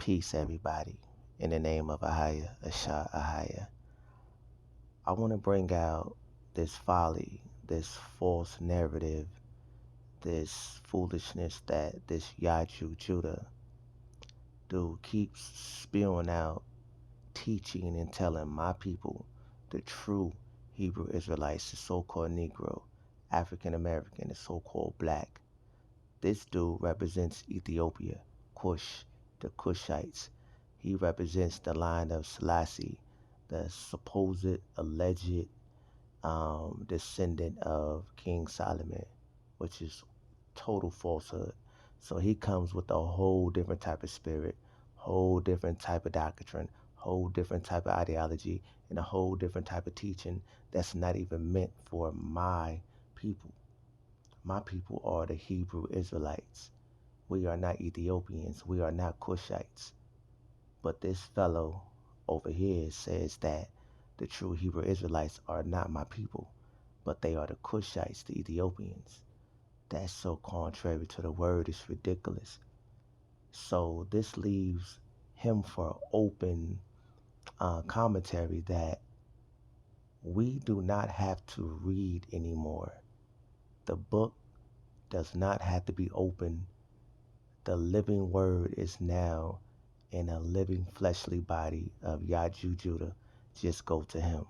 Peace, everybody. In the name of Ahaya, Asha Ahaya. I want to bring out this folly, this false narrative, this foolishness that this Yahjew Judah dude keeps spewing out, teaching and telling my people, the true Hebrew Israelites, the so-called Negro, African American, the so-called black. This dude represents Ethiopia, Cush, the Cushites. He represents the line of Selassie, the supposed, alleged descendant of King Solomon, which is total falsehood. So he comes with a whole different type of spirit, whole different type of doctrine, whole different type of ideology, and a whole different type of teaching that's not even meant for my people. My people are the Hebrew Israelites. We are not Ethiopians. We are not Cushites. But this fellow over here says that the true Hebrew Israelites are not my people, but they are the Cushites, the Ethiopians. That's so contrary to the word, it's ridiculous. So this leaves him for open commentary that we do not have to read anymore. The book does not have to be open. The living word is now in a living fleshly body of Yahjew Judah. Just go to him.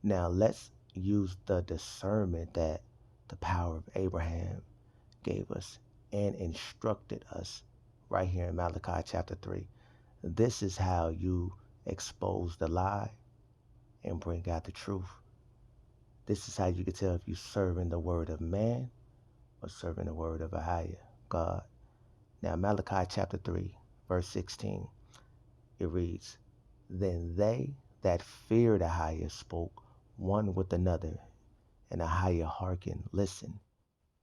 Now let's use the discernment that the power of Abraham gave us and instructed us right here in Malachi chapter 3. This is how you expose the lie and bring out the truth. This is how you can tell if you're serving the word of man or serving the word of Ahia, God. Now, Malachi chapter 3, verse 16, it reads, Then they that feared Ahia spoke one with another, and Ahia hearkened, listened,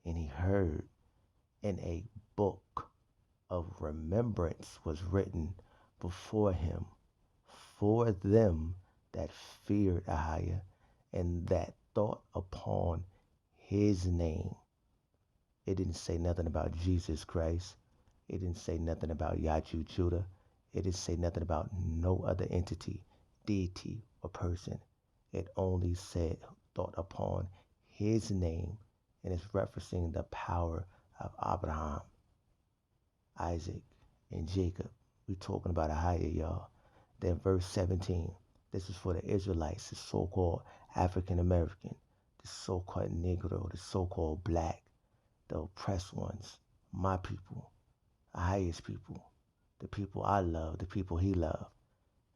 and he heard, and a book of remembrance was written before him for them that feared Ahia, and that thought upon his name. It didn't say nothing about Jesus Christ. It didn't say nothing about Yahjew Judah. It didn't say nothing about no other entity, deity, or person. It only said thought upon his name, and it's referencing the power of Abraham, Isaac, and Jacob. We're talking about Ahia, y'all. Then verse 17. This is for the Israelites, the so-called African American, the so-called Negro, the so-called black, the oppressed ones, my people, Ahia's people, the people I love, the people he loved.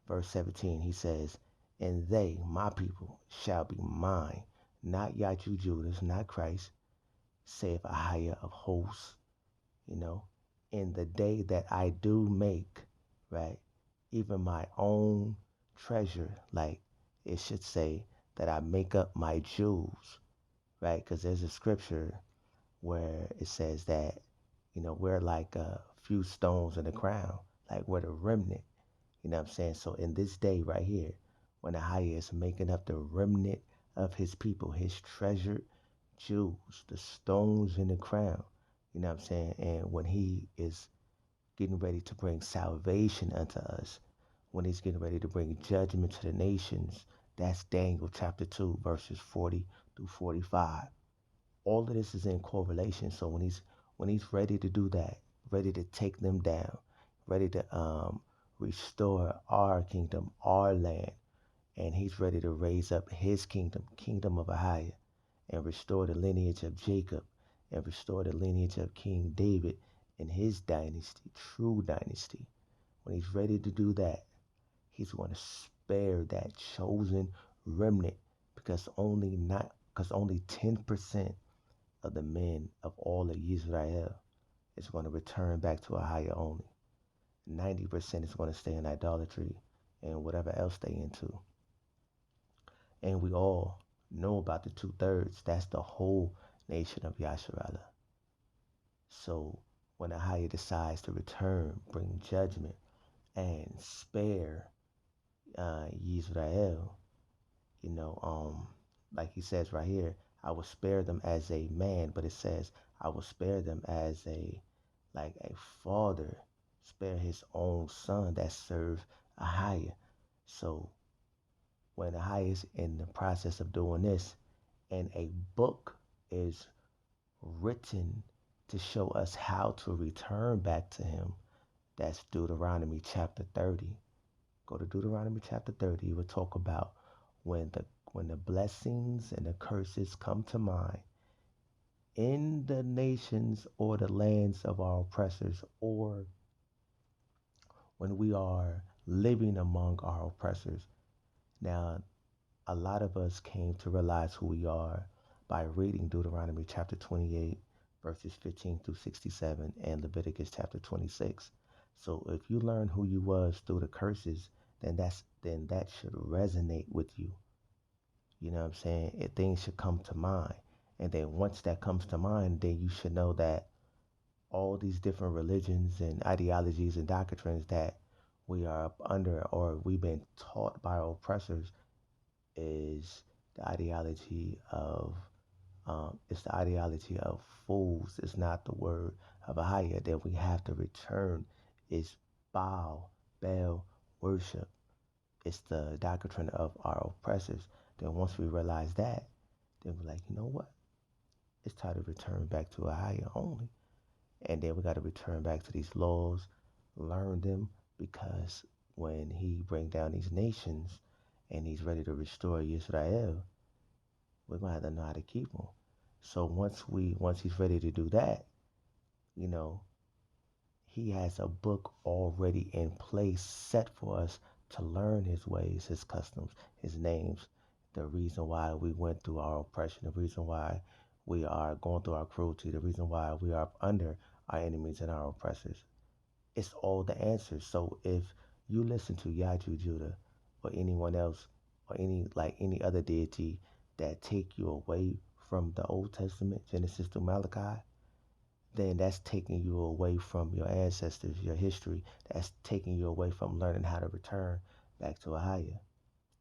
Verse 17, he says, And they, my people, shall be mine, not Yahjew Judah, not Christ, saith Ahia of hosts, you know, in the day that I do make, right, even my own treasure, like it should say that I make up my jewels, right? Because there's a scripture where it says that, we're like a few stones in the crown, like we're the remnant, you know what I'm saying? So in this day right here, when Ahia is making up the remnant of his people, his treasured jewels, the stones in the crown, you know what I'm saying? And when he is getting ready to bring salvation unto us, when he's getting ready to bring judgment to the nations, that's Daniel chapter 2, verses 40 through 45. All of this is in correlation. So when he's ready to do that, ready to take them down, ready to restore our kingdom, our land, and he's ready to raise up his kingdom, kingdom of Ahia, and restore the lineage of Jacob, and restore the lineage of King David and his dynasty, true dynasty. When he's ready to do that, he's going to spare that chosen remnant because only 10% of the men of all of Israel is going to return back to Ahia only. 90% is going to stay in idolatry and whatever else they into. And we all know about the 2/3. That's the whole nation of Yasharala. So when Ahia decides to return, bring judgment, and spare Yisrael, like he says right here, I will spare them as a man, but it says I will spare them as a like a father, spare his own son that served Hayah. So when Hayah is in the process of doing this, and a book is written to show us how to return back to him, that's Deuteronomy chapter 30. Go to Deuteronomy chapter 30. It will talk about when the blessings and the curses come to mind in the nations or the lands of our oppressors, or when we are living among our oppressors. Now, a lot of us came to realize who we are by reading Deuteronomy chapter 28, verses 15 through 67, and Leviticus chapter 26. So if you learn who you was through the curses, then that should resonate with you. You know what I'm saying? Things should come to mind. And then once that comes to mind, then you should know that all these different religions and ideologies and doctrines that we are up under or we've been taught by our oppressors is the ideology of it's the ideology of fools. It's not the word of a higher that we have to return. It's Baal worship. It's the doctrine of our oppressors. Then once we realize that, then we're like, you know what? It's time to return back to a higher only. And then we got to return back to these laws, learn them, because when he bring down these nations and he's ready to restore Israel, we're gonna have to know how to keep them. So once he's ready to do that, you know, he has a book already in place set for us to learn his ways, his customs, his names, the reason why we went through our oppression, the reason why we are going through our cruelty, the reason why we are under our enemies and our oppressors. It's all the answers. So if you listen to Yahjew Judah or anyone else or any other deity that take you away from the Old Testament, Genesis to Malachi, then that's taking you away from your ancestors, your history. That's taking you away from learning how to return back to Ahia.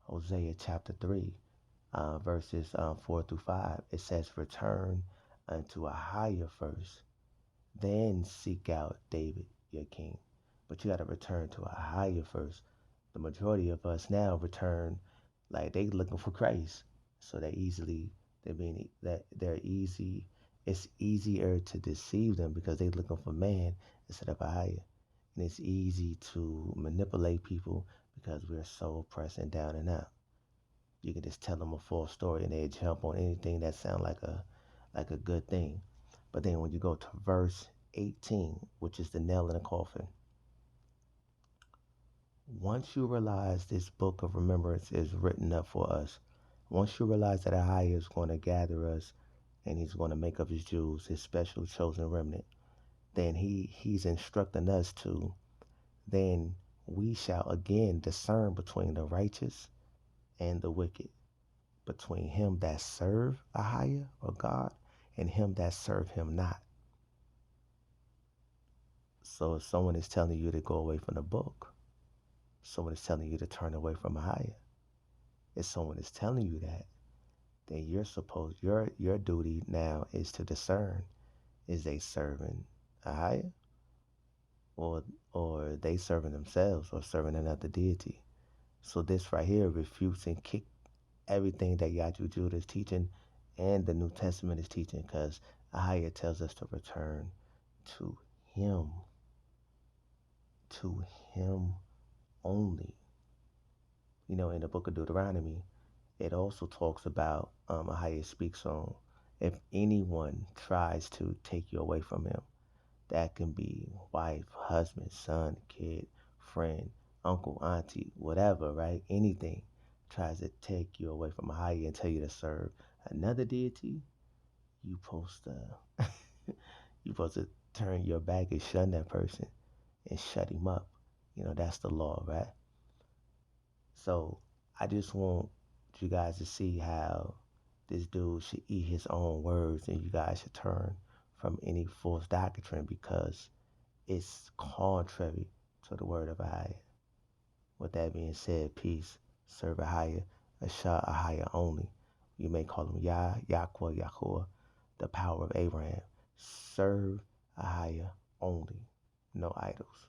Hosea chapter 3, verses 4 through 5. It says, return unto Ahia first, then seek out David, your king. But you got to return to Ahia first. The majority of us now return like they looking for Christ. So they're easy. It's easier to deceive them because they're looking for man instead of Ahia. And it's easy to manipulate people because we're so oppressed and down and out. You can just tell them a full story and they jump on anything that sounds like a good thing. But then when you go to verse 18, which is the nail in the coffin, once you realize this book of remembrance is written up for us, once you realize that Ahia is going to gather us and he's going to make up his Jews, his special chosen remnant, then he's instructing us to, then we shall again discern between the righteous and the wicked, between him that serve Ahia or God and him that serve him not. So if someone is telling you to go away from the book, someone is telling you to turn away from Ahia, if someone is telling you that, then your duty now is to discern, is they serving Ahia or they serving themselves or serving another deity. So this right here refutes and kick everything that Yahjew Judah is teaching and the New Testament is teaching, because Ahia tells us to return to him, to him only. You know, in the book of Deuteronomy, it also talks about Ahia speaks on if anyone tries to take you away from him. That can be wife, husband, son, kid, friend, uncle, auntie, whatever, right? Anything tries to take you away from Ahia and tell you to serve another deity, you supposed to you supposed to turn your back and shun that person and shut him up. You know, that's the law, right? So I just want you guys to see how this dude should eat his own words and you guys should turn from any false doctrine because it's contrary to the word of Ahia. With that being said, peace. Serve Ahia, Asha Ahia only. You may call him Yah, Yahweh, Yahuwah, the power of Abraham. Serve Ahia only. No idols.